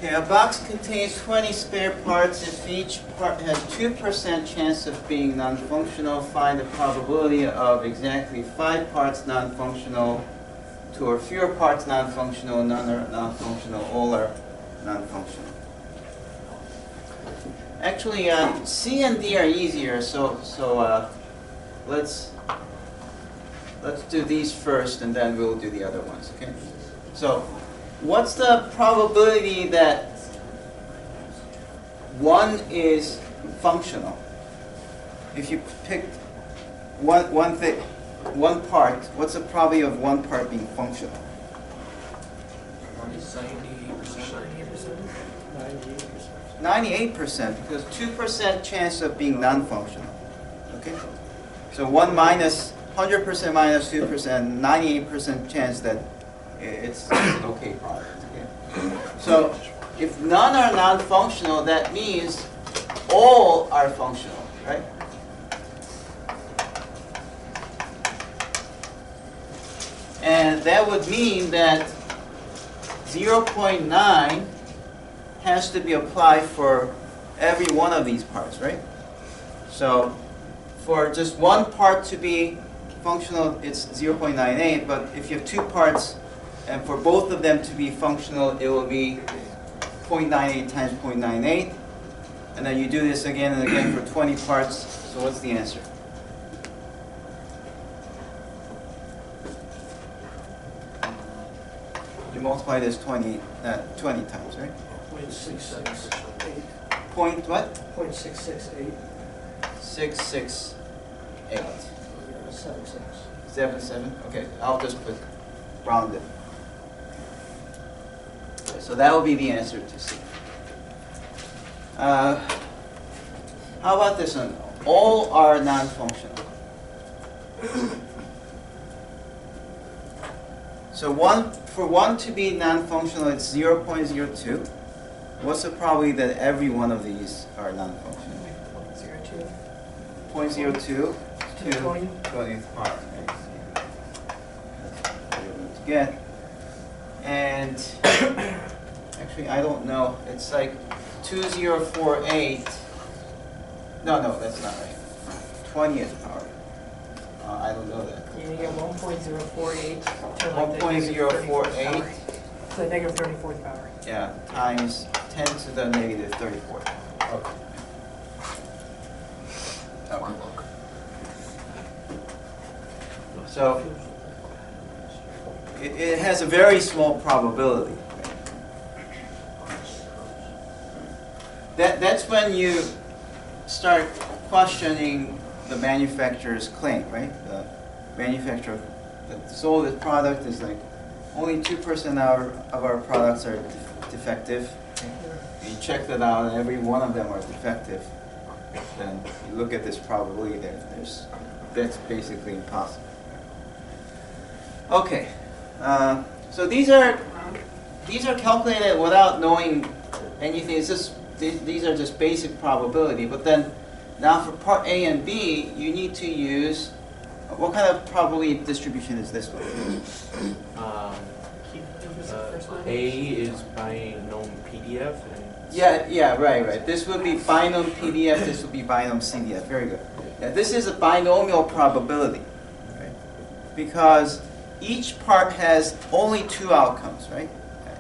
Okay, a box contains 20 spare parts. If each part has 2% chance of being non-functional, find the probability of exactly 5 parts non-functional, 2 or fewer parts non-functional, none are non-functional, all are non-functional. Actually, C and D are easier, so let's do these first, and then we'll do the other ones. Okay. So, what's the probability that one is functional? If you picked one part, what's the probability of one part being functional? 98%, because 2% chance of being non-functional. Okay, so 1 minus 100% minus 2%, 98% chance that it's an okay product. Okay? So if none are non-functional, that means all are functional, right? And that would mean that 0.9 has to be applied for every one of these parts, right? So for just one part to be functional, it's 0.98, but if you have 2 parts, and for both of them to be functional, it will be 0.98 times 0.98, and then you do this again and again for 20 parts, so what's the answer? You multiply this 20 times, right? 0.668. Point what? 0.668. 668. 76. 77? Okay, I'll just put rounded. Okay, so that will be the answer to C. How about this one? All are non-functional. So for one to be non-functional, it's 0.02. What's the probability that every one of these are non-functional? 0.02 to 20th power. Right? That's what you're going to get. And actually, I don't know. It's like 2048. No, that's not right. 20th power. I don't know that. You get 1.048 to like 1.048. To the negative 34th power. Yeah, times 10 to the negative 34th. Okay. So it has a very small probability. That's when you start questioning the manufacturer's claim, right? The manufacturer that sold this product is like only 2% of our products are defective. You check that out, and every one of them are defective. Then you look at this probability there. That's basically impossible. Okay, so these are calculated without knowing anything. It's just these are just basic probability. But then now for part A and B, you need to use what kind of probability distribution is this one? A is binom PDF. Yeah, right. This would be binom PDF. This would be binom CDF. Very good. Yeah, this is a binomial probability, right? Because each part has only 2 outcomes, right?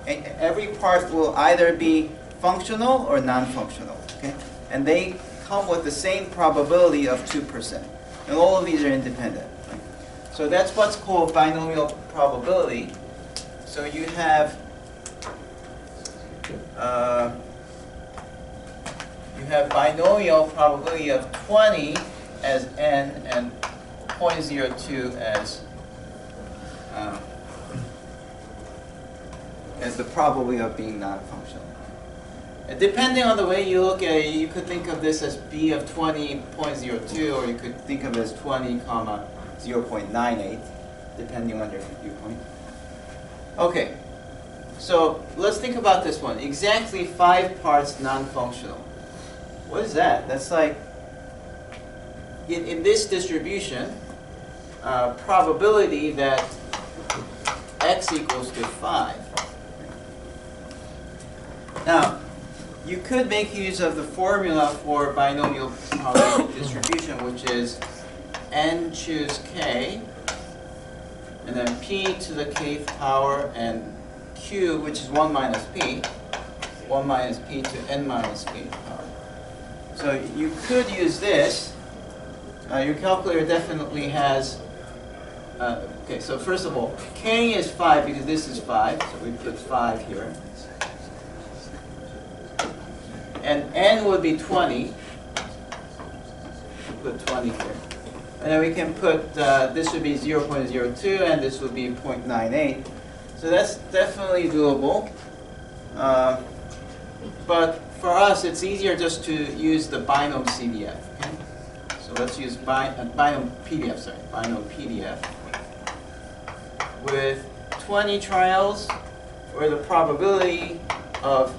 Every part will either be functional or non-functional, okay? And they come with the same probability of 2%. And all of these are independent. Right? So that's what's called binomial probability. So you have binomial probability of 20 as n and 0.02 as the probability of being non-functional. And depending on the way you look at it, you could think of this as b of 20.02, or you could think of it as 20, 0.98, depending on your viewpoint. Okay, so let's think about this one. Exactly 5 parts non-functional. What is that? That's like, in this distribution, probability that x equals to 5. Now, you could make use of the formula for binomial probability distribution, which is n choose k, and then p to the kth power, and q, which is 1 minus p to n minus p power. So you could use this. Your calculator definitely has, okay, so first of all, k is 5 because this is 5, so we put 5 here. And n would be 20. We'll put 20 here. And then we can put, this would be 0.02 and this would be 0.98. So that's definitely doable. But for us, it's easier just to use the binom CDF. Okay? So let's use binom PDF. With 20 trials, where the probability of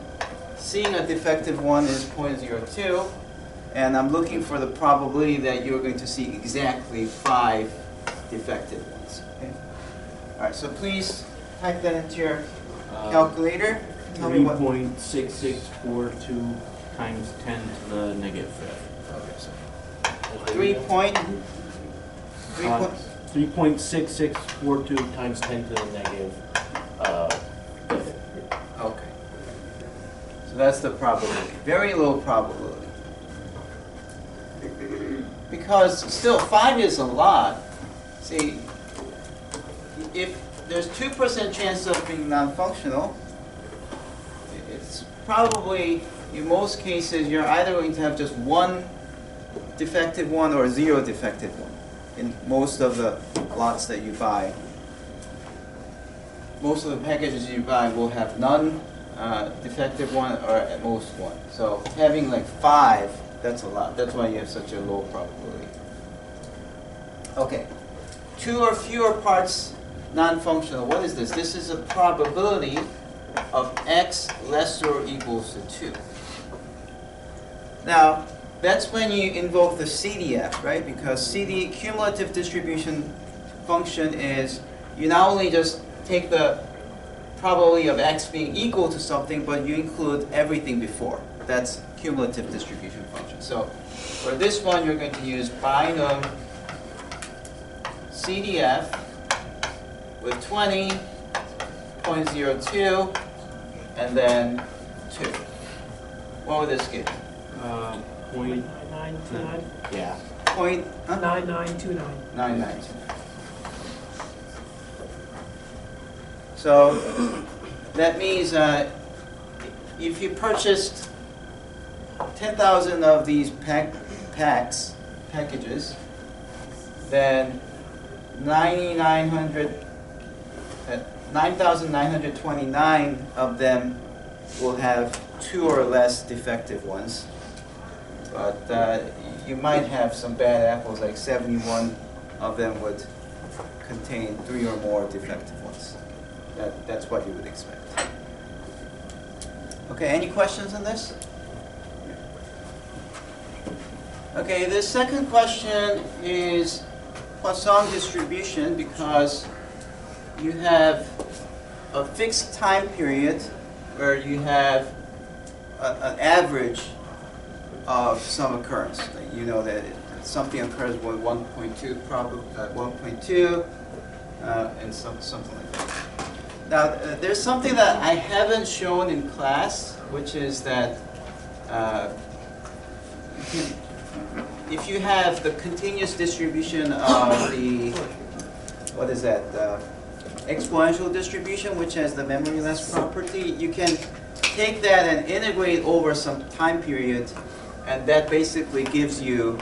seeing a defective one is 0.02, and I'm looking for the probability that you're going to see exactly 5 defective ones. Okay? All right, so please type that into your calculator. Tell me what. 3.6642 times 10 to the negative fifth. Okay, so 3.6642 times 10 to the negative fifth. Okay. So that's the probability. Very low probability. Because still 5 is a lot. See, if there's 2% chance of being non-functional, it's probably, in most cases, you're either going to have just 1 defective one or 0 defective one in most of the lots that you buy. Most of the packages you buy will have none defective one or at most 1. So having like 5, that's a lot. That's why you have such a low probability. Okay, 2 or fewer parts non-functional. What is this? This is a probability of x lesser or equals to 2. Now, that's when you invoke the CDF, right? Because CD, cumulative distribution function, is you not only just take the probability of x being equal to something, but you include everything before. That's cumulative distribution function. So for this one, you're going to use binom CDF with 20, 0.02, and then 2. What would this give? 9929. Yeah. 9929. 9929. So that means if you purchased 10,000 of these packages, then 9,929 of them will have 2 or less defective ones. But you might have some bad apples, like 71 of them would contain 3 or more defective ones. That's what you would expect. Okay, any questions on this? Okay, the second question is Poisson distribution, because you have a fixed time period where you have an average of some occurrence. Like, you know that something occurs with 1.2 1.2 and something like that. Now, there's something that I haven't shown in class, which is that if you have the continuous distribution of the, what is that, exponential distribution, which has the memoryless property, you can take that and integrate over some time period, and that basically gives you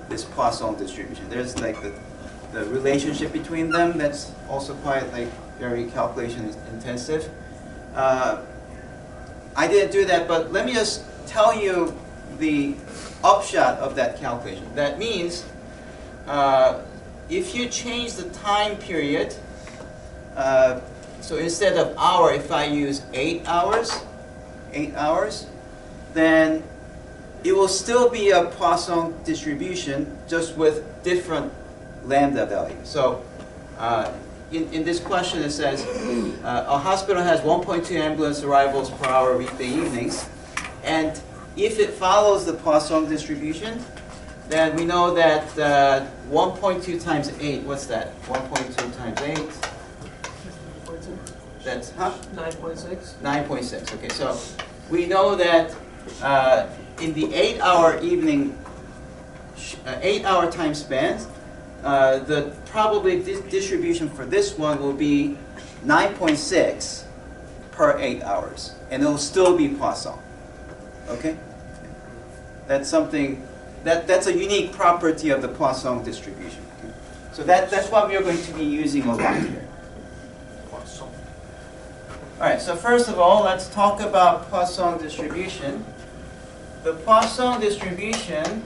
this Poisson distribution. There's like the relationship between them that's also quite like very calculation intensive. I didn't do that, but let me just tell you the upshot of that calculation. That means if you change the time period, so instead of hour, if I use 8 hours, then it will still be a Poisson distribution, just with different lambda value. So in this question it says, a hospital has 1.2 ambulance arrivals per hour weekday evenings, and if it follows the Poisson distribution, then we know that 1.2 times 8, what's that? 1.2 times 8, that's, 9.6. 9.6, okay, so we know that in the 8-hour evening, 8-hour time span, the probability distribution for this one will be 9.6 per 8 hours, and it will still be Poisson, okay? That's something, that's a unique property of the Poisson distribution. Okay? So that's what we are going to be using a lot here. All right, so first of all, let's talk about Poisson distribution. The Poisson distribution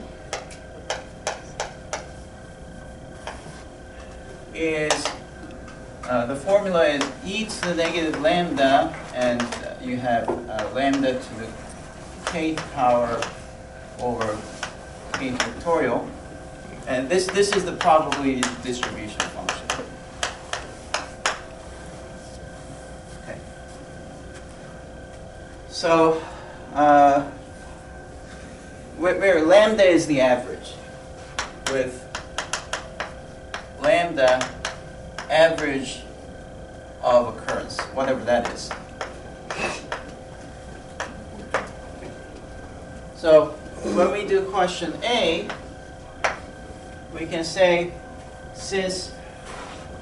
is, the formula is e to the negative lambda, and you have lambda to the k power over k factorial. And this is the probability distribution function. Okay. So, where lambda is the average, with lambda average of occurrence, whatever that is. So when we do question A, we can say, since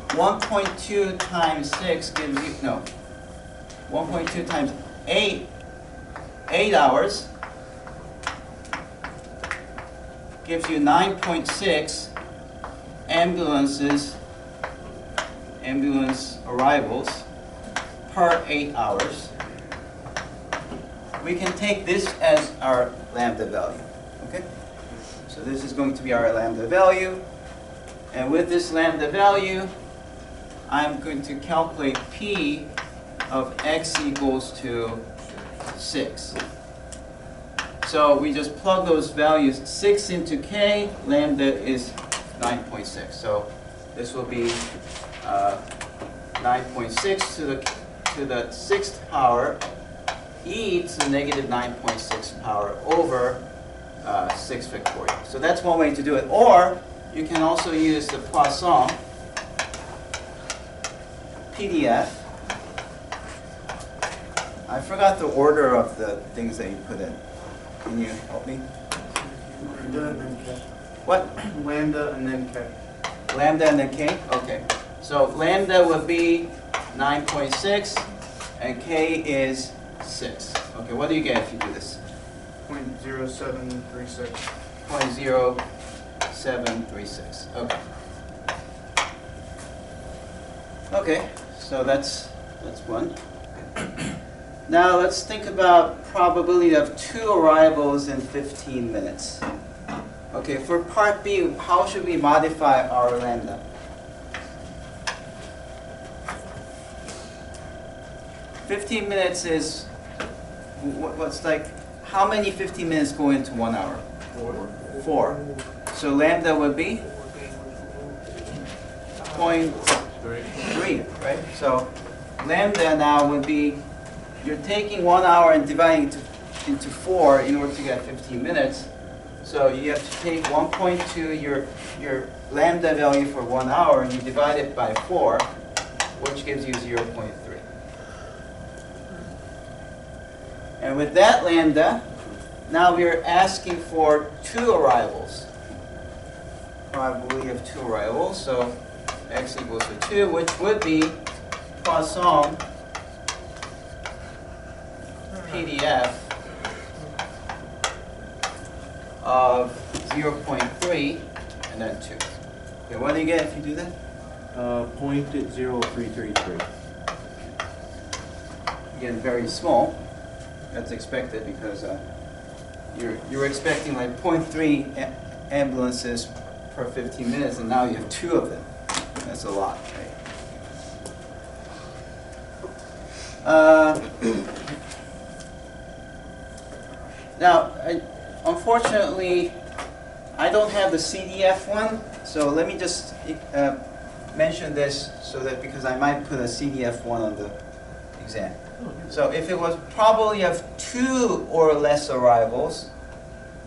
1.2 times 6 gives you, no, 1.2 times 8 hours gives you 9.6 ambulance arrivals per 8 hours. We can take this as our lambda value, okay? So this is going to be our lambda value, and with this lambda value, I'm going to calculate P of x equals to 6. So we just plug those values, 6 into k, lambda is 9.6. So this will be 9.6 to the 6th power e to the negative 9.6 power over 6 factorial. So that's one way to do it. Or you can also use the Poisson PDF. I forgot the order of the things that you put in. Can you help me? Lambda and then K. What? Lambda and then K. Lambda and then k? Okay. So lambda would be 9.6 and k is 6. Okay, what do you get if you do this? 0.0736. 0.0736. Okay. Okay, so that's one. Now let's think about probability of 2 arrivals in 15 minutes. Okay, for part B, how should we modify our lambda? $15 minutes is, what's like, how many 15 minutes go into 1 hour? 4. So lambda would be 0.3, right? So lambda now would be, you're taking 1 hour and dividing it into 4 in order to get 15 minutes. So you have to take 1.2, your lambda value for 1 hour, and you divide it by 4, which gives you 0.3. And with that lambda, now we are asking for 2 arrivals. Probability of 2 arrivals, so x equals to 2, which would be Poisson PDF of 0.3 and then 2. Okay, what do you get if you do that? 0.0333. Again, very small. That's expected because you're expecting like 0.3 ambulances per 15 minutes, and now you have 2 of them. That's a lot, right? Now, unfortunately, I don't have the CDF one, so let me just mention this so that because I might put a CDF1 on the exam. So if it was probability of 2 or less arrivals,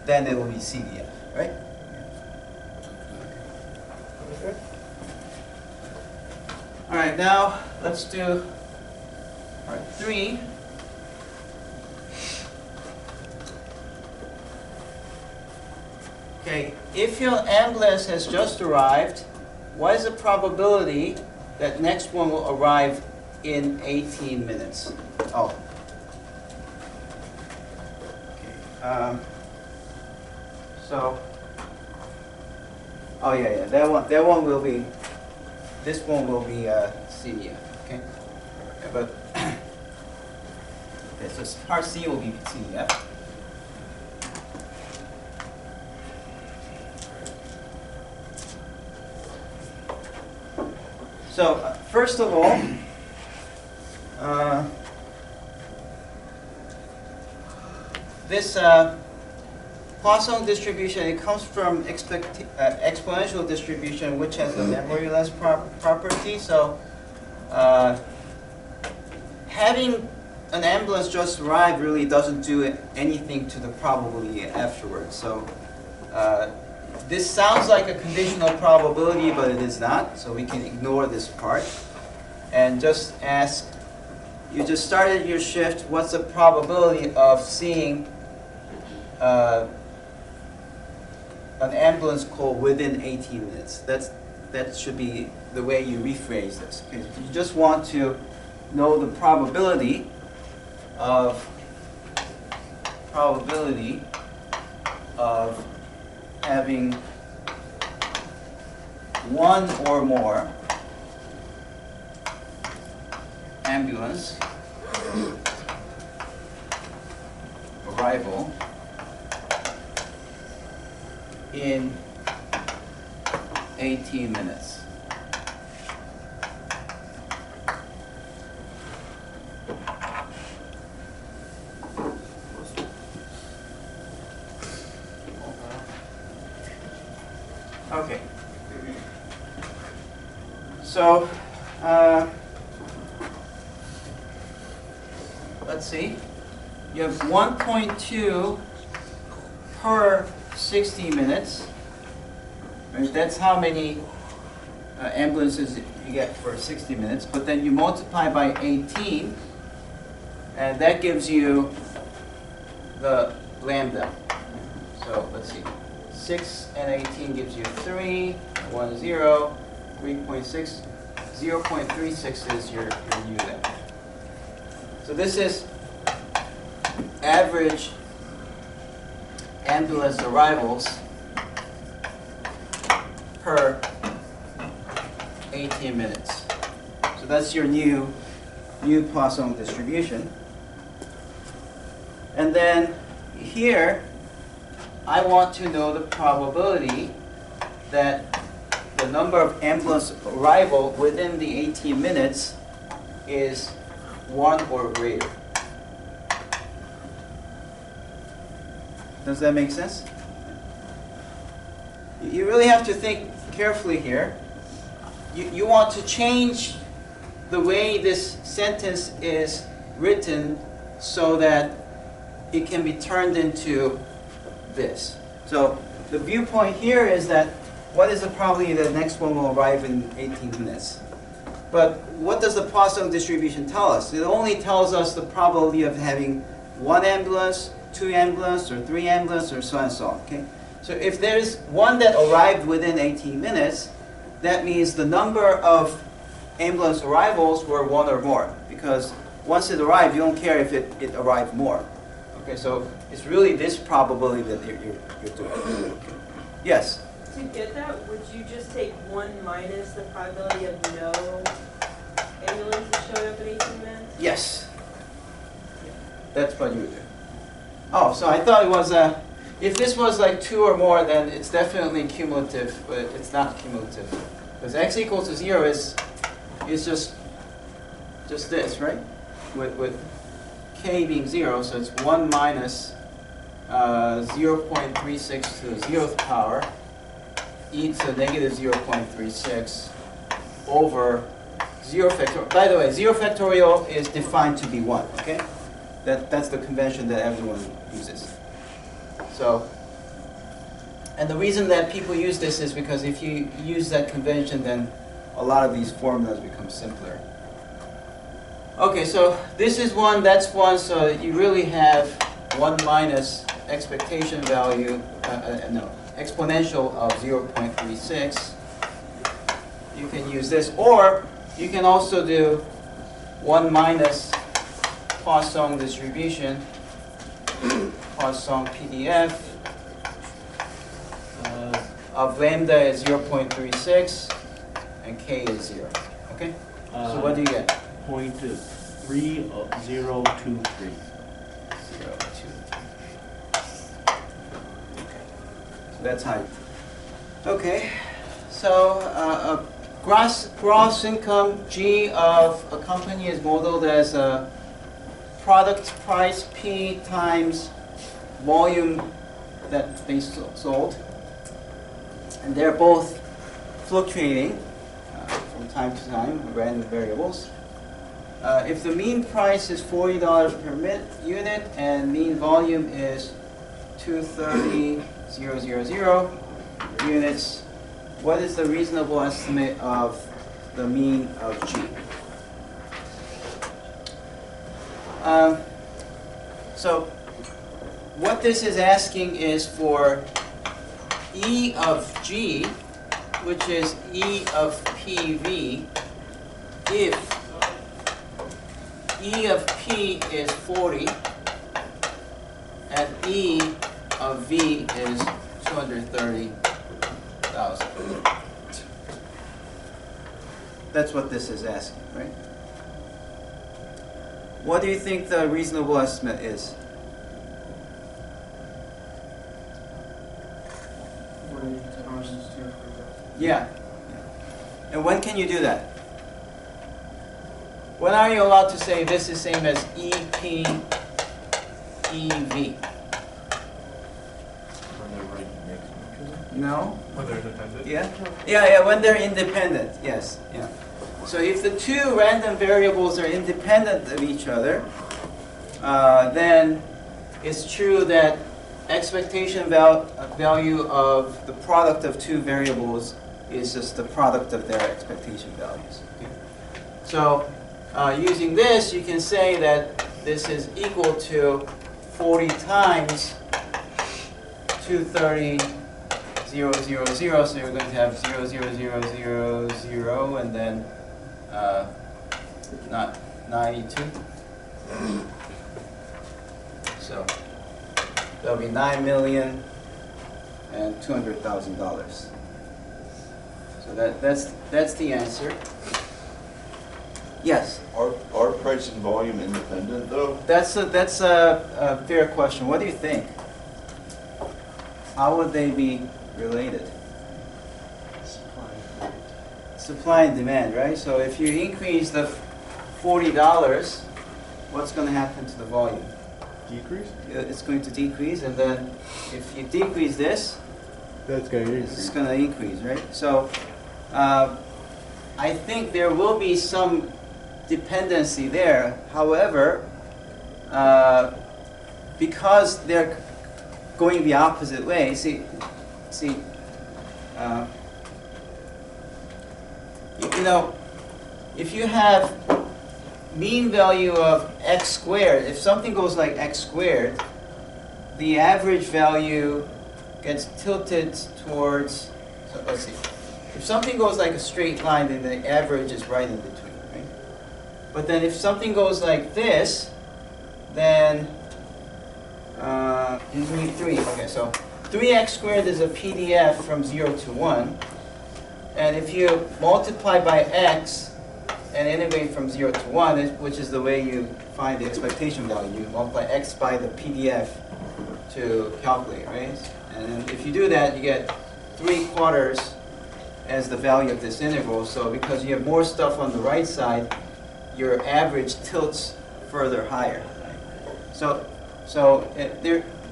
then it will be CDF, right? All right, now let's do part 3. Okay, if your ambulance has just arrived, what is the probability that next one will arrive in 18 minutes? Oh. Okay. So. Oh yeah. That one will be. This one will be CDF. Okay. Yeah, but. Okay, so part C will be CDF. So, first of all, this Poisson distribution, it comes from exponential distribution, which has the memoryless property. So, having an ambulance just arrive really doesn't do anything to the probability afterwards. So, this sounds like a conditional probability, but it is not, so we can ignore this part. And just ask, you just started your shift, what's the probability of seeing an ambulance call within 18 minutes? That should be the way you rephrase this. Okay? You just want to know the probability of having one or more ambulance arrival in 18 minutes. Okay. So, let's see. You have 1.2 per 60 minutes. Right? That's how many ambulances you get for 60 minutes. But then you multiply by 18, and that gives you the lambda. So let's see. 6 and 18 gives you 3, 1, 0, 3.6, 0.36 is your u then. So this is average ambulance arrivals per 18 minutes. So that's your new Poisson distribution. And then here, I want to know the probability that the number of ambulance arrival within the 18 minutes is 1 or greater. Does that make sense? You really have to think carefully here. You want to change the way this sentence is written so that it can be turned into this. So the viewpoint here is that what is the probability that the next one will arrive in 18 minutes? But what does the Poisson distribution tell us? It only tells us the probability of having 1 ambulance, 2 ambulance, or 3 ambulance, or so on and so on. Okay? So if there's one that arrived within 18 minutes, that means the number of ambulance arrivals were 1 or more. Because once it arrived, you don't care if it arrived more. Okay, so it's really this probability that you're doing. Okay. Yes? To get that, would you just take 1 minus the probability of no ambulances showing up in 18 minutes? Yes. That's what you would do. Oh, so I thought it was if this was like 2 or more, then it's definitely cumulative, but it's not cumulative. Because x equals to 0 is just this, right? With k being 0, so it's 1 minus 0.36 to the 0th power e to negative 0.36 over 0 factorial. By the way, 0 factorial is defined to be 1, okay? That's the convention that everyone uses. So, and the reason that people use this is because if you use that convention, then a lot of these formulas become simpler. Okay, so this is 1, that's 1, so you really have 1 minus expectation value, exponential of 0.36. You can use this, or you can also do 1 minus Poisson distribution, Poisson PDF of lambda is 0.36 and k is 0. Okay? So what do you get? 0.3023. 0, 2, 3. So that's how. Okay. So gross income G of a company is modeled as a product price P times volume that they sold, and they're both fluctuating from time to time, random variables. If the mean price is $40 per unit and mean volume is 230,000 units, what is the reasonable estimate of the mean of G? So what this is asking is for E of G, which is E of PV, if E of P is 40 and E of V is 230,000. That's what this is asking, right? What do you think the reasonable estimate is? Yeah. And when can you do that? When are you allowed to say this is same as EP, EV? No? When they're independent? Yeah? Yeah, when they're independent, yes. Yeah. So if the two random variables are independent of each other, then it's true that expectation value of the product of two variables is just the product of their expectation values. Okay? So using this, you can say that this is equal to 40 times 230,000, so you're going to have 0,000,000 and then not 92. So that'll be $9,200,000. So that's the answer. Yes. Are price and volume independent though? That's a fair question. What do you think? How would they be related? Supply and demand, right? So if you increase the $40, what's going to happen to the volume? Decrease? It's going to decrease, and then if you decrease this, That's going to it's going to increase, right? So I think there will be some dependency there. However, because they're going the opposite way, you know, if you have mean value of x squared, if something goes like x squared, the average value gets tilted towards, so let's see, if something goes like a straight line, then the average is right in between, right? But then if something goes like this, then you need 3. Okay, so 3x squared is a PDF from 0 to 1. And if you multiply by x and integrate from 0 to 1, which is the way you find the expectation value, you multiply x by the PDF to calculate, right? And then if you do that, you get 3/4 as the value of this integral. So because you have more stuff on the right side, your average tilts further higher. Right? So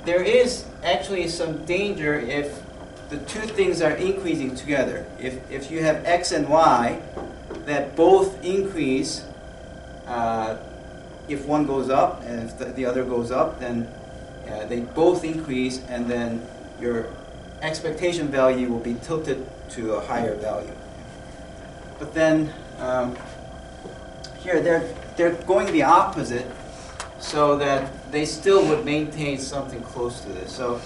there is actually some danger if the two things are increasing together. If you have x and y, that both increase. If one goes up and if the other goes up, then they both increase, and then your expectation value will be tilted to a higher value. But then here they're going the opposite, so that they still would maintain something close to this. So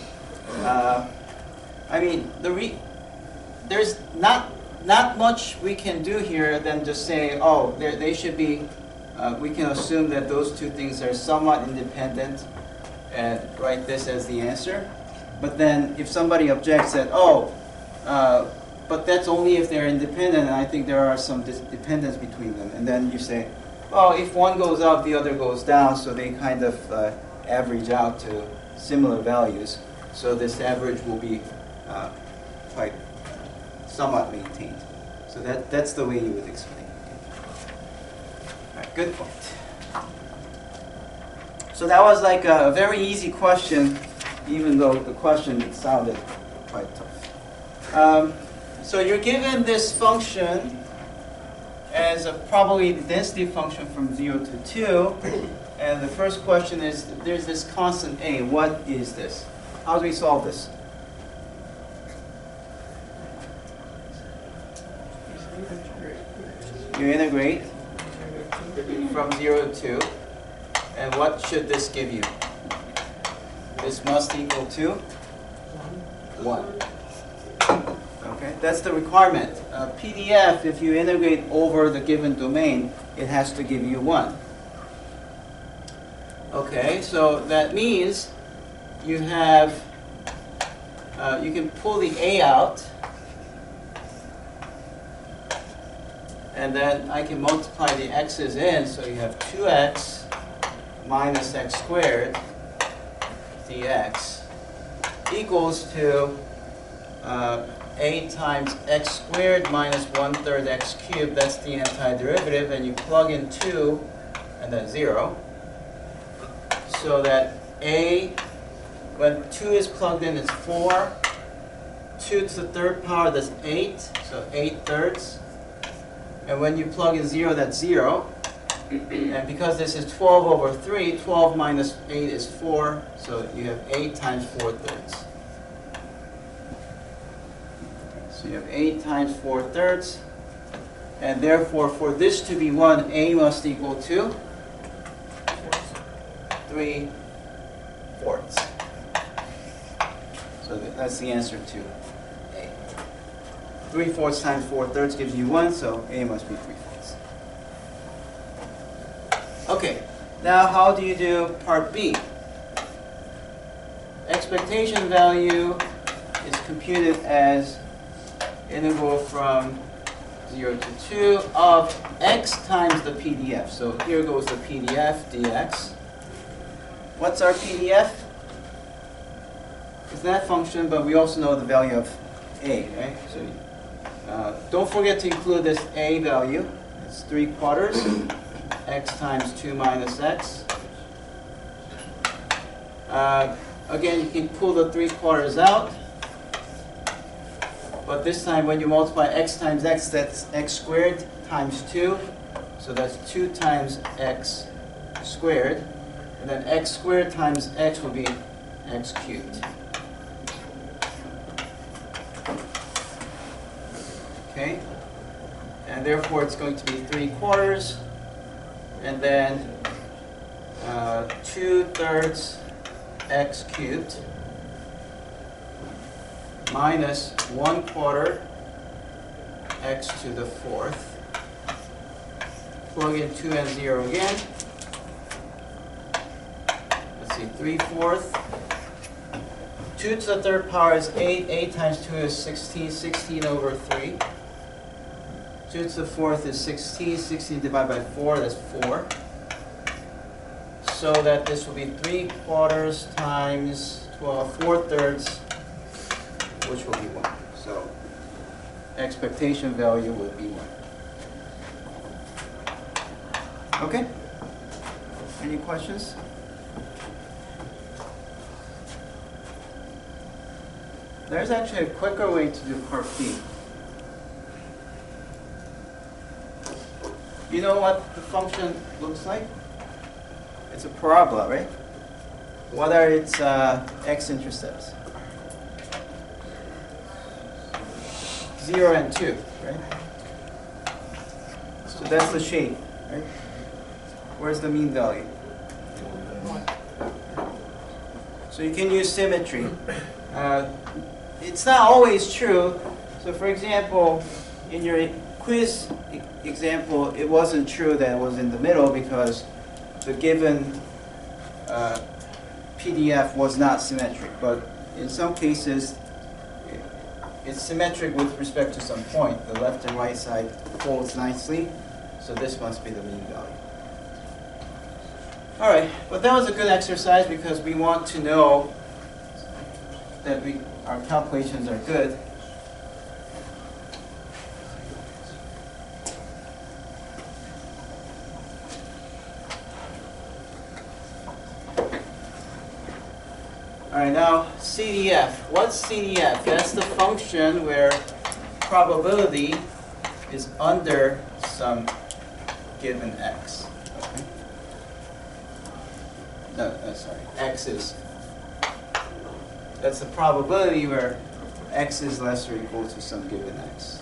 I mean, there's not much we can do here than just say, oh, they should be. We can assume that those two things are somewhat independent and write this as the answer. But then if somebody objects that, oh, but that's only if they're independent, and I think there are some dependence between them. And then you say, well, if one goes up, the other goes down, so they kind of average out to similar values. So this average will be quite somewhat maintained. So that's the way you would explain it. All right, good point. So that was like a very easy question, even though the question sounded quite tough. So you're given this function as a probability density function from 0 to 2. And the first question is, there's this constant A. What is this? How do we solve this? You integrate from 0 to 2. And what should this give you? This must equal to 1. Okay, that's the requirement. PDF, if you integrate over the given domain, it has to give you 1. Okay, so that means you have, you can pull the A out, and then I can multiply the x's in, so you have 2x minus x squared dx equals to a times x squared minus 1/3 x cubed. That's the antiderivative, and you plug in 2 and then 0. So that a, when 2 is plugged in, it's 4. 2 to the third power, that's 8, so 8/3. And when you plug in 0, that's 0. And because this is 12 over 3, 12 minus 8 is 4, so you have 8 times 4/3. So you have 8 times 4/3, and therefore for this to be 1, A must equal to 3/4. So that's the answer to A. 3/4 times 4/3 gives you 1, so A must be 3/4. Okay, now how do you do part B? Expectation value is computed as integral from 0 to 2 of x times the PDF. So here goes the PDF dx. What's our PDF? It's that function, but we also know the value of A, right? So don't forget to include this A value. It's 3/4. X times 2 minus x. Again, you can pull the 3/4 out. But this time when you multiply x times x, that's x squared times 2. So that's 2 times x squared. And then x squared times x will be x cubed. Okay? And therefore it's going to be 3/4. And then 2/3 x cubed minus 1/4 x to the 4th. Plug in 2 and 0 again. Let's see, 3/4. 2 to the 3rd power is 8. 8 times 2 is 16. 16 over 3. 2 to the 4th is 16. 16 divided by 4, that's 4. So that this will be 3/4 times 4/3, which will be 1. So expectation value will be 1. Okay? Any questions? There's actually a quicker way to do part B. You know what the function looks like? It's a parabola, right? What are its x-intercepts? 0 and 2, right? So that's the shape, right? Where's the mean value? So you can use symmetry. It's not always true. So for example, in your quiz example, it wasn't true that it was in the middle because the given PDF was not symmetric. But in some cases, it's symmetric with respect to some point. The left and right side folds nicely, so this must be the mean value. All right, but that was a good exercise because we want to know that our calculations are good. All right, now CDF. What's CDF? That's the function where probability is under some given x. Okay. No, sorry. X is. That's the probability where x is less or equal to some given x.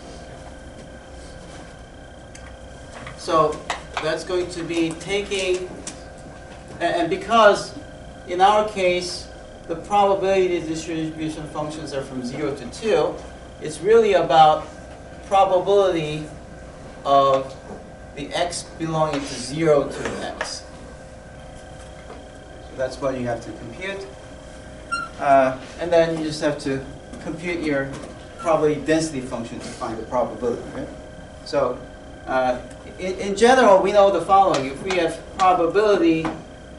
So that's going to be taking, and because in our case, the probability distribution functions are from 0 to 2. It's really about probability of the x belonging to 0 to x. So that's what you have to compute. And then you just have to compute your probability density function to find the probability, right? So in general, we know the following. If we have probability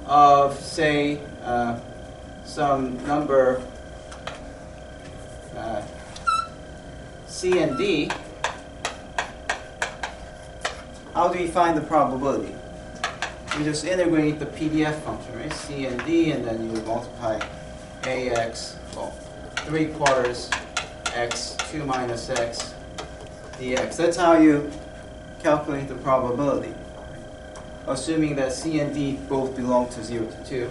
of, say, some number C and D, how do we find the probability? We just integrate the PDF function, right? C and D, and then you multiply AX, well, 3/4 x, 2 minus x, dx. That's how you calculate the probability, assuming that C and D both belong to 0 to 2.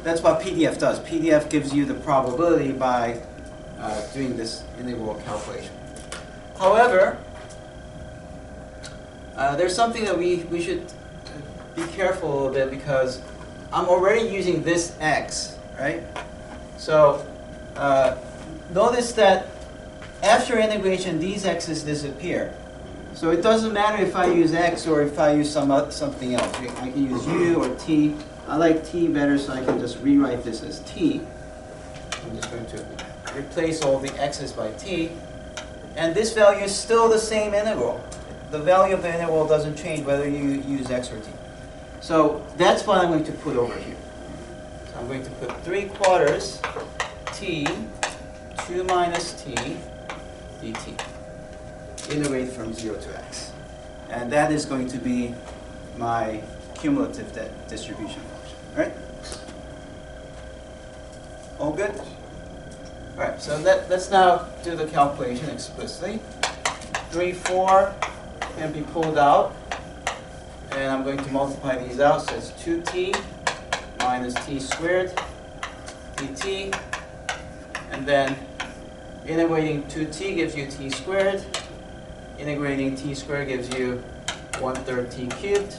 That's what PDF does. PDF gives you the probability by doing this integral calculation. However, there's something that we should be careful a little bit because I'm already using this x, right? So notice that after integration, these x's disappear. So it doesn't matter if I use x or if I use something else. I can use u or t. I like t better, so I can just rewrite this as t. I'm just going to replace all the x's by t. And this value is still the same integral. The value of the integral doesn't change whether you use x or t. So that's what I'm going to put over here. So I'm going to put 3/4 t, 2 minus t, dt. Integrate from 0 to x. And that is going to be my cumulative distribution function, right? All good? All right, so let's now do the calculation explicitly. 3, 4 can be pulled out, and I'm going to multiply these out, so it's 2t minus t squared dt, and then integrating 2t gives you t squared, integrating t squared gives you 1/3 t cubed.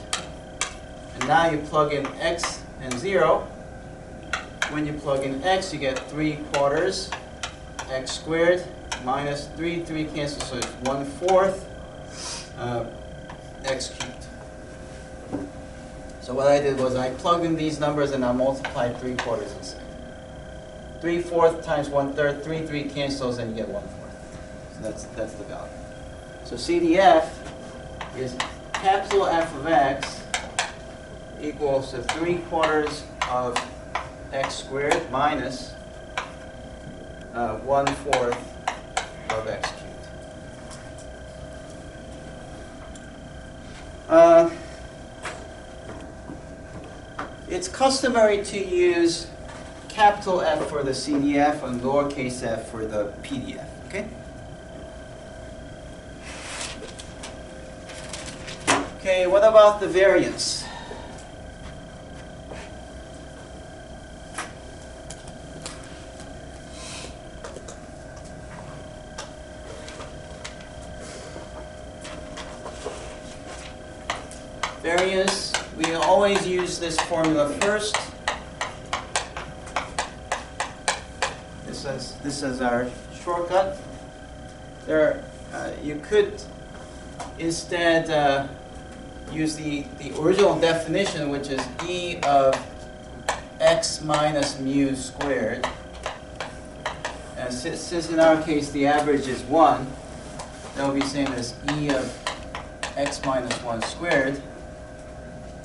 And now you plug in x and 0. When you plug in x, you get 3/4 x squared minus 3 cancels, so it's 1/4 x cubed. So what I did was I plugged in these numbers and I multiplied 3/4 inside. 3/4 times 1/3, 3 cancels, and you get 1/4. So that's the value. So CDF is capital F of x equals to 3/4 of x squared minus 1/4 of x cubed. It's customary to use capital F for the CDF and lowercase f for the PDF, okay? Okay, what about the variance? Variance, we always use this formula first. This is our shortcut. You could instead use the original definition, which is E of x minus mu squared. And since in our case the average is 1, that will be same as E of x minus 1 squared.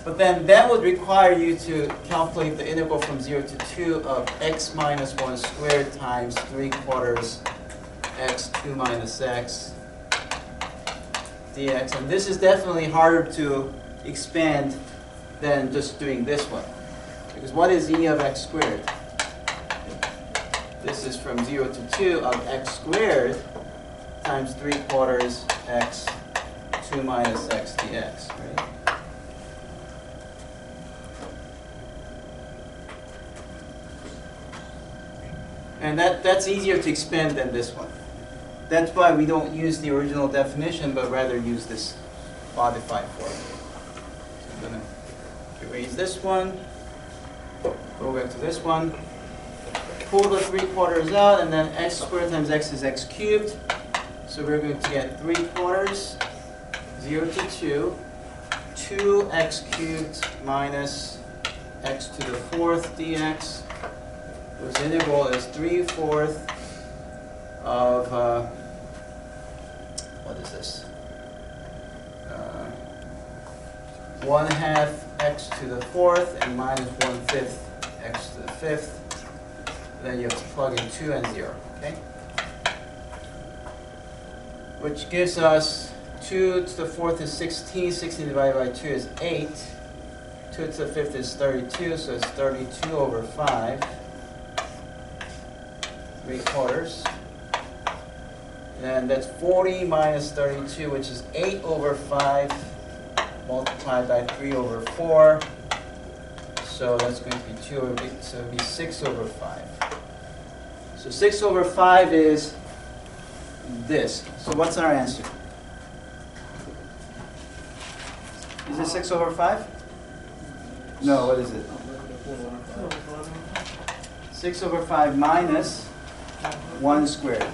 But then that would require you to calculate the integral from 0 to 2 of x minus 1 squared times 3/4 x2 minus x dx. And this is definitely harder to expand than just doing this one. Because what is E of x squared? This is from 0 to 2 of x squared times 3/4 x2 minus x dx, right? And that's easier to expand than this one. That's why we don't use the original definition, but rather use this modified form. So I'm going to erase this one, go back to this one, pull the 3/4 out, and then x squared times x is x cubed. So we're going to get 3/4, 0 to 2, 2x cubed minus x to the 4th dx, whose integral is 3/4 of, what is this? 1/2 x to the 4th and minus 1/5 x to the 5th. Then you have to plug in 2 and 0, okay? Which gives us 2 to the 4th is 16, 16 divided by 2 is 8. 2 to the 5th is 32, so it's 32 over 5. 3/4. And that's 40 minus 32, which is 8 over 5 multiplied by 3 over 4. So that's going to be 2 over 8, so it would be 6 over 5. So 6 over 5 is this. So what's our answer? Is it 6 over 5? No, what is it? 6 over 5 minus 1 squared,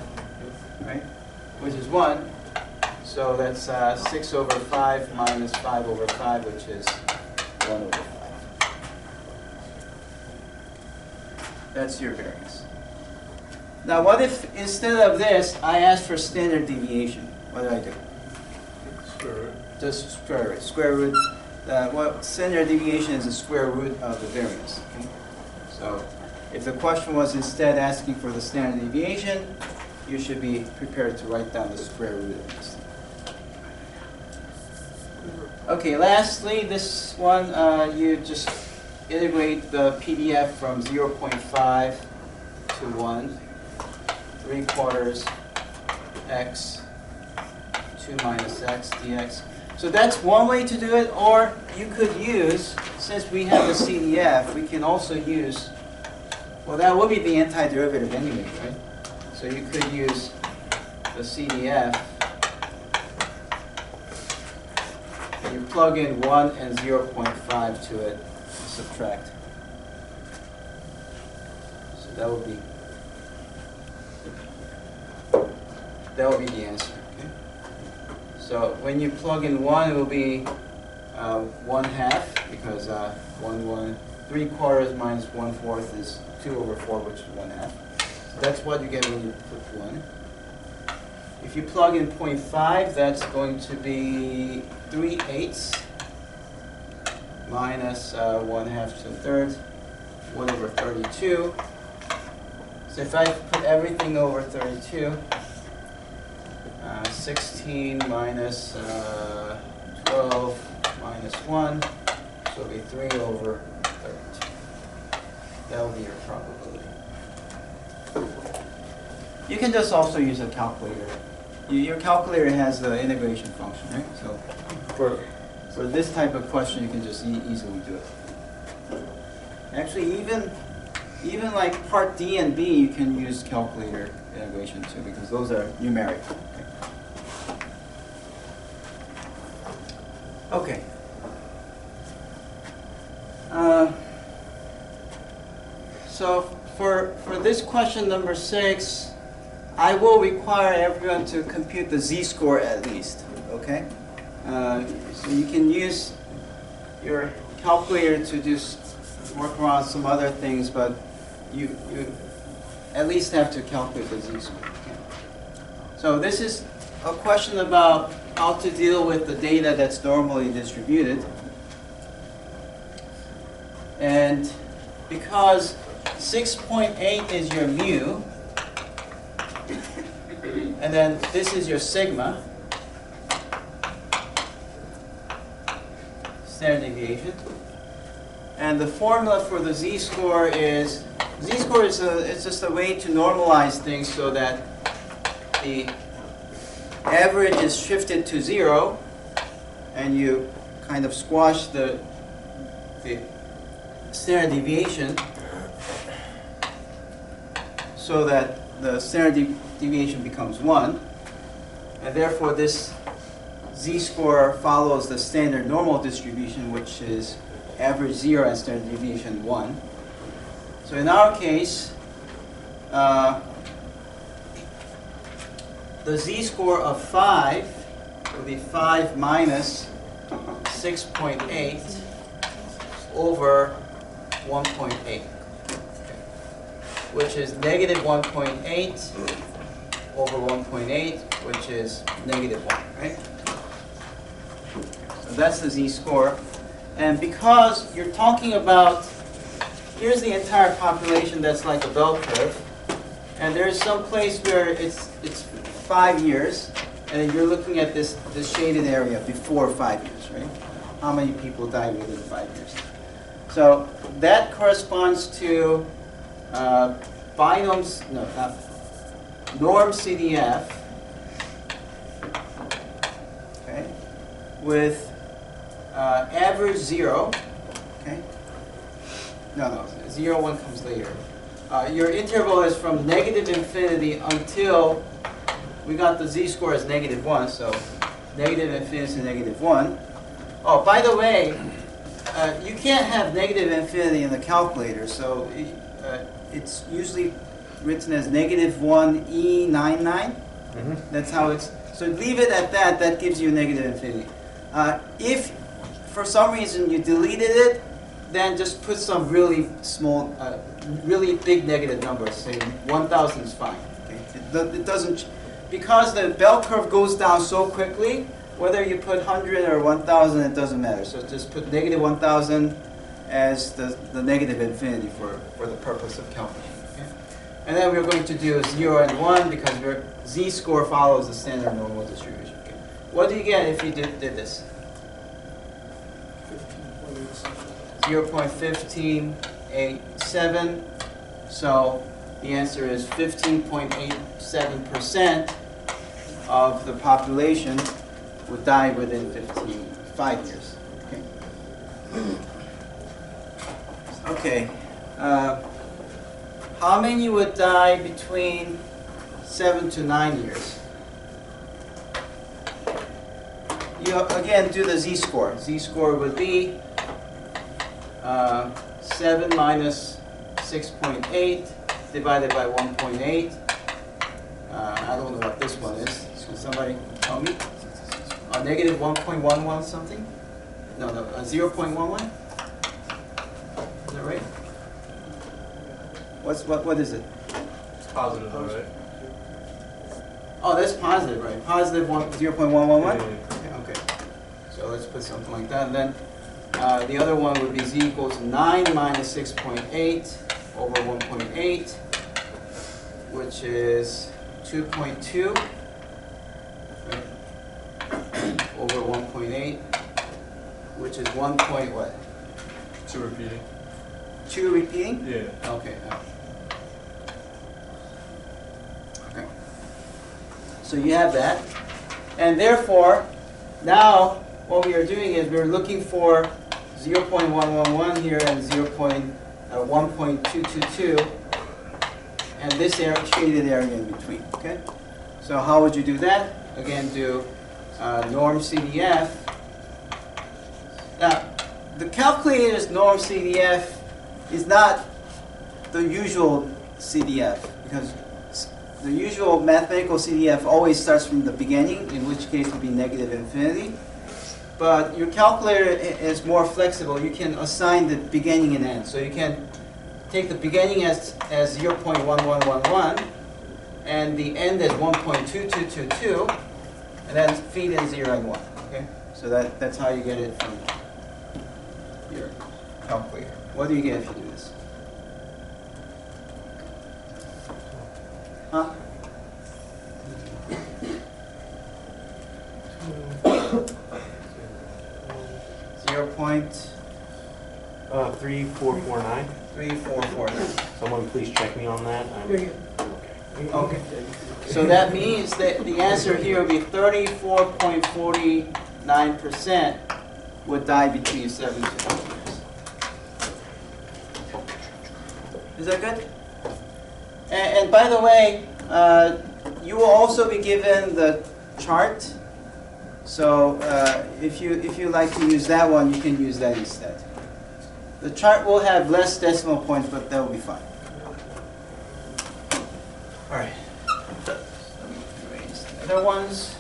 right? Which is 1. So that's 6 over 5 minus 5 over 5, which is 1 over 5. That's your variance. Now what if instead of this, I ask for standard deviation? What do I do? Square root. Just square root. Square root. Well, standard deviation is the square root of the variance. Okay? So if the question was instead asking for the standard deviation, you should be prepared to write down the square root of this. Okay, lastly, this one, you just integrate the PDF from 0.5 to 1, 3/4 x 2 minus x dx. So that's one way to do it, or you could use, since we have the CDF, we can also use, well, that will be the antiderivative anyway, right? So you could use the CDF. And you plug in 1 and 0.5 to it, and subtract. So that will be the answer. Okay? So when you plug in 1, it will be 1/2, because 3/4 minus 1/4 is 2 over 4, which is 1/2. So that's what you get when you put 1. If you plug in 0.5, that's going to be 3/8 minus 1/2 to the 3rd, 1 over 32. So if I put everything over 32, 16 minus 12 minus 1, so it'll be 3 over 32. That will be your probability. You can just also use a calculator. Your calculator has the integration function, right? So For this type of question, you can just easily do it. Actually, even like part D and B, you can use calculator integration too, because those are numeric. Okay. So for this question number 6, I will require everyone to compute the z-score at least. Okay. So you can use your calculator to just work around some other things, but you at least have to calculate the z-score. Okay. So this is a question about how to deal with the data that's normally distributed. And because 6.8 is your mu, and then this is your sigma, standard deviation. And the formula for the z-score is, z-score is it's just a way to normalize things so that the average is shifted to 0, and you kind of squash the standard deviation so that the standard deviation becomes 1, and therefore this z-score follows the standard normal distribution, which is average 0 and standard deviation 1. So in our case, the z-score of 5 will be 5 minus 6.8 over 1.8, which is negative 1.8 over 1.8, which is negative 1, right? So that's the z-score. And because you're talking about, here's the entire population that's like a bell curve, and there's some place where it's 5 years, and you're looking at this shaded area before 5 years, right? How many people die within 5 years? So that corresponds to norm CDF, okay, with average 0, okay? No, 0, 1 comes later. Your interval is from negative infinity until we got the z-score as negative 1, so negative infinity to negative 1. Oh, by the way, you can't have negative infinity in the calculator, so it's usually written as negative 1 E99. That's how it's, so leave it at that. That gives you negative infinity. If for some reason you deleted it, then just put some really small, really big negative numbers. Say 1,000 is fine. Okay? It doesn't, because the bell curve goes down so quickly, whether you put 100 or 1,000, it doesn't matter. So just put negative 1,000 as the negative infinity for the purpose of calculation. Okay? And then we're going to do 0 and 1 because your z-score follows the standard normal distribution. Okay? What do you get if you did this? 0.1587. So the answer is 15.87% of the population would die within 5 years. Okay. Okay. How many would die between 7 to 9 years? You again do the z-score. Z-score would be 7 minus 6.8 divided by 1.8. I don't know what this one is. Can somebody tell me? Negative 1.11 something? No, 0.11? Is that right? What is it? It's positive, though, right? Oh, that's positive, right? Positive 0.111? Yeah. Okay. So let's put something like that. And then the other one would be z equals 9 minus 6.8 over 1.8, which is 2.2 over 1.8, which is 1 point what? 2 repeating. 2 repeating? Yeah. Okay. Okay. So you have that. And therefore, now what we are doing is we're looking for 0.111 here and 1.222, and this shaded area in between. Okay. So how would you do that? Again, do norm CDF. Now, the calculator's norm CDF is not the usual CDF, because the usual mathematical CDF always starts from the beginning, in which case it would be negative infinity. But your calculator is more flexible. You can assign the beginning and end. So you can take the beginning as 0.1111 and the end as 1.2222, and then feed in 0 and 1. Okay? So that's how you get it from your calculator. What do you get if you do this? Huh? Zero point 3449. 3449. Someone please check me on that. You're good. Okay. So that means that the answer here would be 34.49% would die between 7 to 10 years. Is that good? And by the way, you will also be given the chart. So if you like to use that one, you can use that instead. The chart will have less decimal points, but that will be fine. All right. Let me erase the other ones.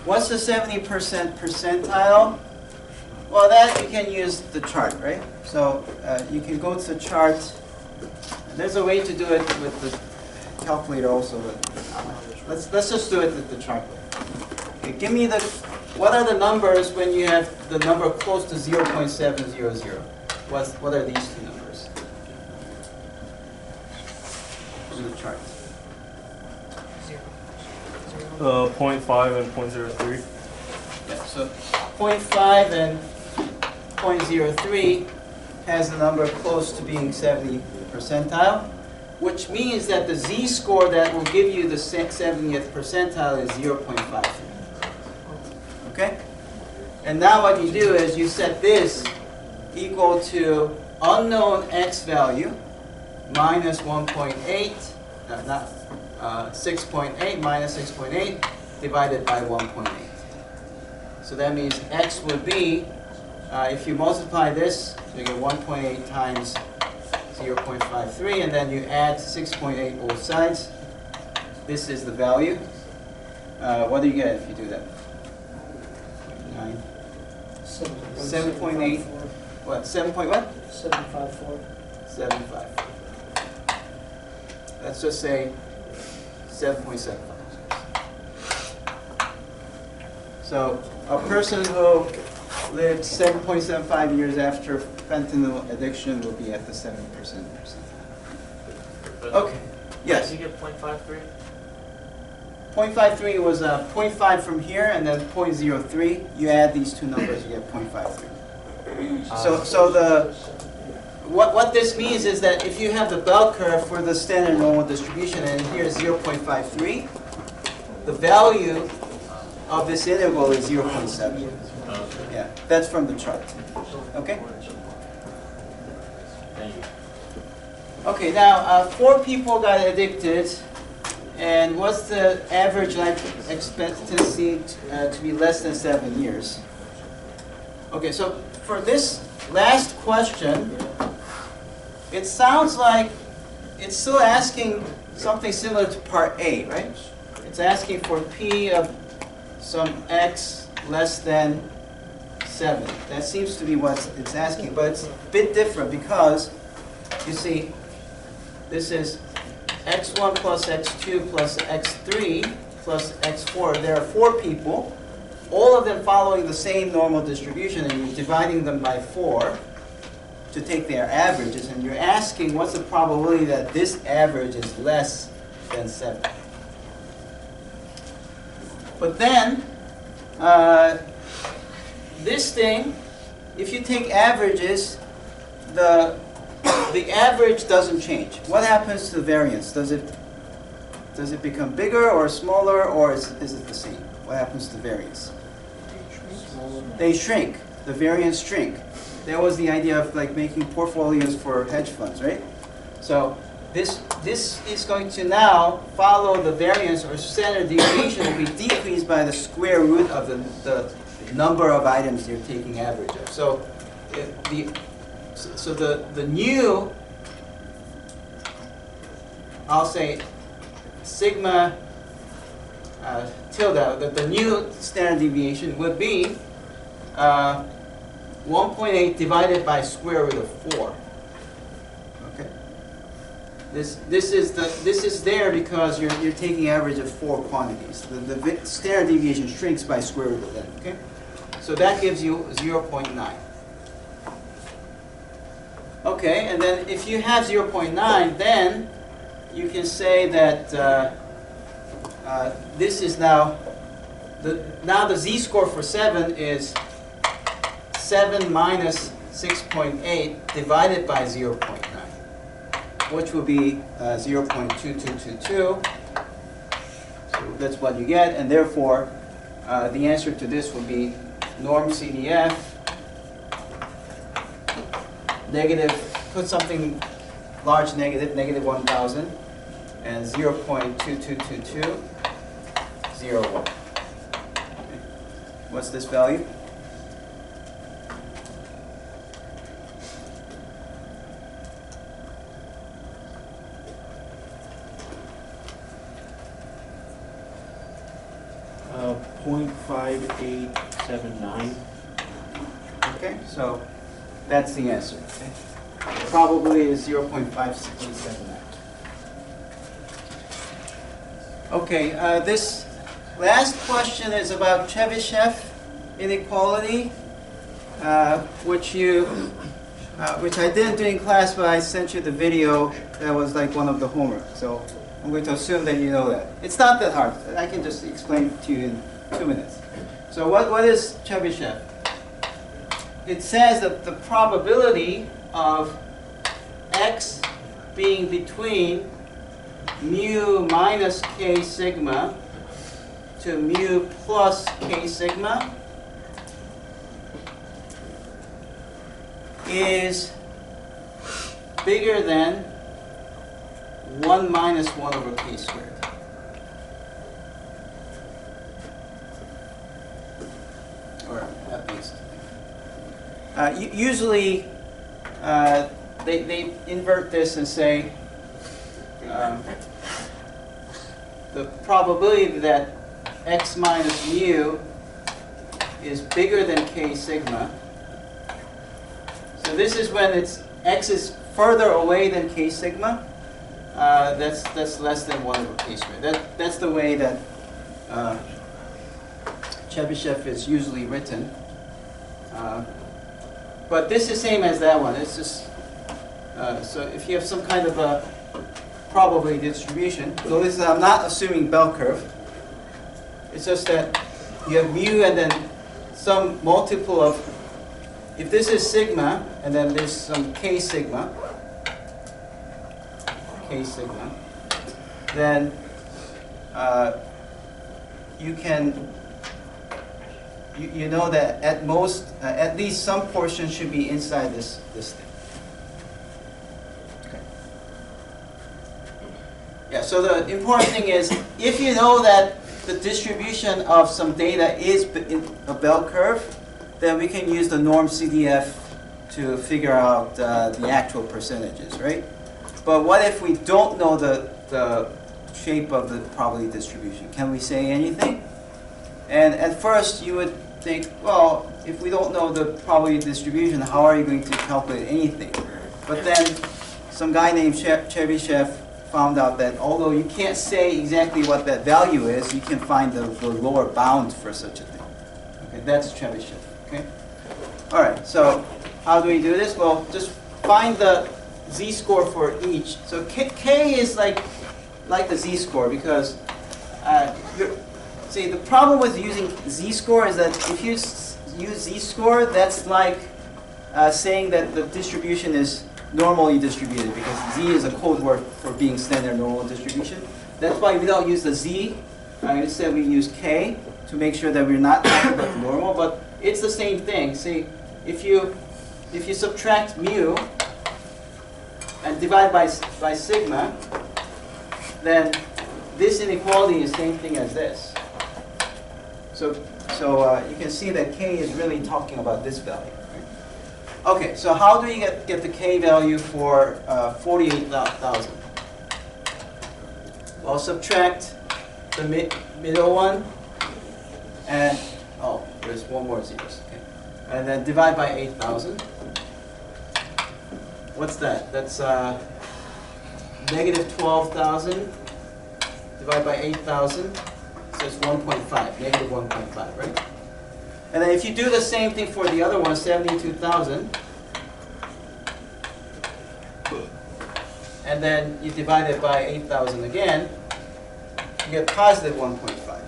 What's the 70% percentile? Well, that you can use the chart, right? So you can go to the chart. There's a way to do it with the calculator also, but let's just do it with the chart. Okay, give me what are the numbers when you have the number close to 0.700? What are these two numbers? On the chart. 0.5 and 0.03. Yeah, so 0.5 and 0.03 has a number close to being 70 percentile, which means that the z-score that will give you the 70th percentile is 0.53. Okay? And now what you do is you set this equal to unknown x value minus 1.8, 6.8 minus 6.8 divided by 1.8. So that means x would be, if you multiply this, you get 1.8 times 0.53, and then you add 6.8 both sides. This is the value. What do you get if you do that? 9. 7.8. What? 7 point what? 754. 75. Let's just say 7.75. So a person who lived 7.75 years after fentanyl addiction will be at the 7% percentile. Okay. Yes. Did you get 0.53? 0.53 was 0.5 from here, and then 0.03. You add these two numbers, you get 0.53. So what this means is that if you have the bell curve for the standard normal distribution, and here's 0.53, the value of this interval is 0.7. Yeah, that's from the chart. Okay. Thank you. Okay. Now, 4 people got addicted. And what's the average life expectancy to be less than 7 years? Okay, so for this last question, it sounds like it's still asking something similar to part A, right? It's asking for P of some x less than 7. That seems to be what it's asking, but it's a bit different because, you see, this is x1 plus x2 plus x3 plus x4. There are 4 people, all of them following the same normal distribution, and you're dividing them by 4 to take their averages, and you're asking what's the probability that this average is less than 7. But then, this thing, if you take averages, the average doesn't change. What happens to the variance? Does it Does it become bigger or smaller, or is it the same? What happens to variance? They shrink. The variance shrink. That was the idea of like making portfolios for hedge funds, right? So this is going to now follow the variance, or standard deviation will be decreased by the square root of the number of items you're taking average of. So the new, I'll say sigma tilde, the new standard deviation would be 1.8 divided by square root of 4. Okay. This is there because you're taking average of 4 quantities. The standard deviation shrinks by square root of that. Okay. So that gives you 0.9. Okay, and then if you have 0.9, then you can say that this is now the z-score for 7 is 7 minus 6.8 divided by 0.9, which will be 0.2222. So that's what you get, and therefore the answer to this will be norm CDF negative, put something large negative, negative 1,000, and 0.2222, 01. Okay. What's this value? Uh, 0.5879. Okay, so that's the answer. Okay. Probably is 0.5679. Okay, this last question is about Chebyshev inequality, which I didn't do in class, but I sent you the video that was like one of the homework. So I'm going to assume that you know that. It's not that hard. I can just explain it to you in 2 minutes. So what is Chebyshev? It says that the probability of x being between mu minus k sigma to mu plus k sigma is bigger than 1 minus 1 over k squared. Or at least. Usually, they invert this and say the probability that x minus mu is bigger than k sigma. So this is when x is further away than k sigma. That's less than 1 over k squared. That's the way that Chebyshev is usually written. But this is same as that one. It's just so if you have some kind of a probability distribution. So this is, I'm not assuming bell curve. It's just that you have mu and then some multiple of, if this is sigma and then there's some k sigma, then you can, you know that at most, at least some portion should be inside this thing. Okay. Yeah, so the important thing is, if you know that the distribution of some data is a bell curve, then we can use the norm CDF to figure out the actual percentages, right? But what if we don't know the shape of the probability distribution? Can we say anything? And at first you would think, well, if we don't know the probability distribution, how are you going to calculate anything? But then some guy named Chebyshev found out that although you can't say exactly what that value is, you can find the lower bound for such a thing. Okay, that's Chebyshev. Okay. All right. So how do we do this? Well, just find the z-score for each. So k is like the z-score because see, the problem with using z-score is that if you use z-score, that's like saying that the distribution is normally distributed because z is a code word for being standard normal distribution. That's why we don't use the z. Instead we use k to make sure that we're not talking about the normal, but it's the same thing. See, if you subtract mu and divide by sigma, then this inequality is the same thing as this. So you can see that k is really talking about this value. Right? Okay, so how do you get the k value for 48,000? Well, subtract the middle one, and oh, there's one more zeros. Okay, and then divide by 8,000. What's that? That's negative 12,000 divided by 8,000. So it's 1.5, negative 1.5, right? And then if you do the same thing for the other one, 72,000, and then you divide it by 8,000 again, you get positive 1.5.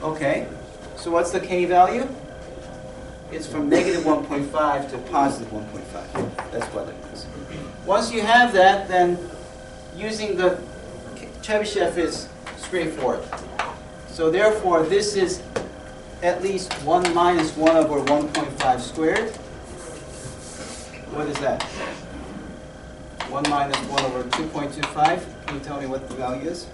Okay, so what's the k value? It's from negative 1.5 to positive 1.5. That's what it is. Once you have that, then using the Chebyshev is straightforward. So therefore, this is at least 1 minus 1 over 1.5 squared. What is that? 1 minus 1 over 2.25. Can you tell me what the value is?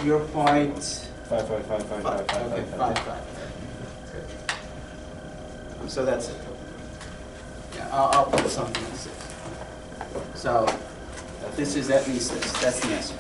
Your point. 5.55555. Okay, 5. So that's it. Yeah, I'll put something else. So this is at least this. That's the answer.